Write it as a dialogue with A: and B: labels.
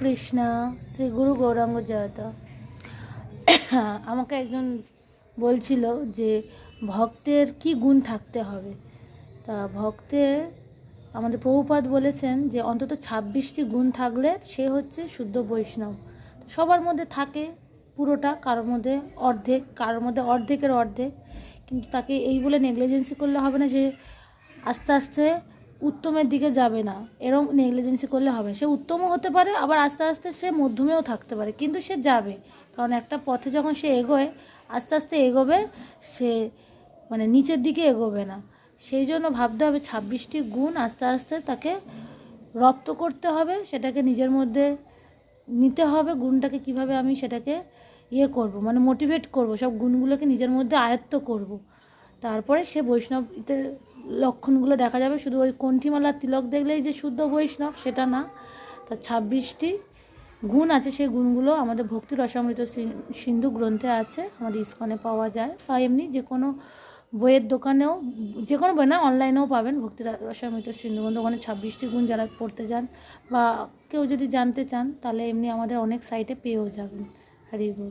A: কৃষ্ণ, শ্রী গুরু গৌরাঙ্গ জয়তা। আমাকে একজন বলছিল যে ভক্তের কি গুণ থাকতে হবে। তা ভক্তের আমাদের প্রভুপাদ বলেছেন যে অন্তত 26টি গুণ থাকলে সে হচ্ছে শুদ্ধ বৈষ্ণব। সবার মধ্যে থাকে পুরোটা, কারোর মধ্যে অর্ধেক, কারোর মধ্যে অর্ধেকের অর্ধেক। কিন্তু তাকে এই বলে নেগলিজেন্সি করলে হবে না যে আস্তে আস্তে উত্তমের দিকে যাবে না, এরকম নেগলিজেন্সি করলে হবে। সে উত্তমও হতে পারে, আবার আস্তে আস্তে সে মধ্যমেও থাকতে পারে, কিন্তু সে যাবে। কারণ একটা পথে যখন সে এগোয়, আস্তে আস্তে এগোবে, সে মানে নিচের দিকে এগোবে না। সেই জন্য ভাবতে হবে 26টি গুণ আস্তে আস্তে তাকে রপ্ত করতে হবে, সেটাকে নিজের মধ্যে নিতে হবে। গুণটাকে কিভাবে আমি সেটাকে করব, মানে মোটিভেট করব, সব গুণগুলোকে নিজের মধ্যে আয়ত্ত করব। তারপরে সে বৈষ্ণবতে লক্ষণগুলো দেখা যাবে। শুধু ওই কণ্ঠিমালার তিলক দেখলেই যে শুদ্ধ বৈষ্ণব সেটা না, তার 26টি গুণ আছে। সেই গুণগুলো আমাদের ভক্তি রসামৃত সিন্ধু গ্রন্থে আছে, আমাদের ইস্কনে পাওয়া যায়, বা এমনি যে কোনো বইয়ের দোকানেও, যে কোনো বই না, অনলাইনেও পাবেন ভক্তি রসামৃত সিন্ধু গ্রন্থ। ওখানে 26টি গুণ যারা পড়তে যান বা কেউ যদি জানতে চান, তাহলে এমনি আমাদের অনেক সাইটে পেয়েও যাবেন। হরি বল।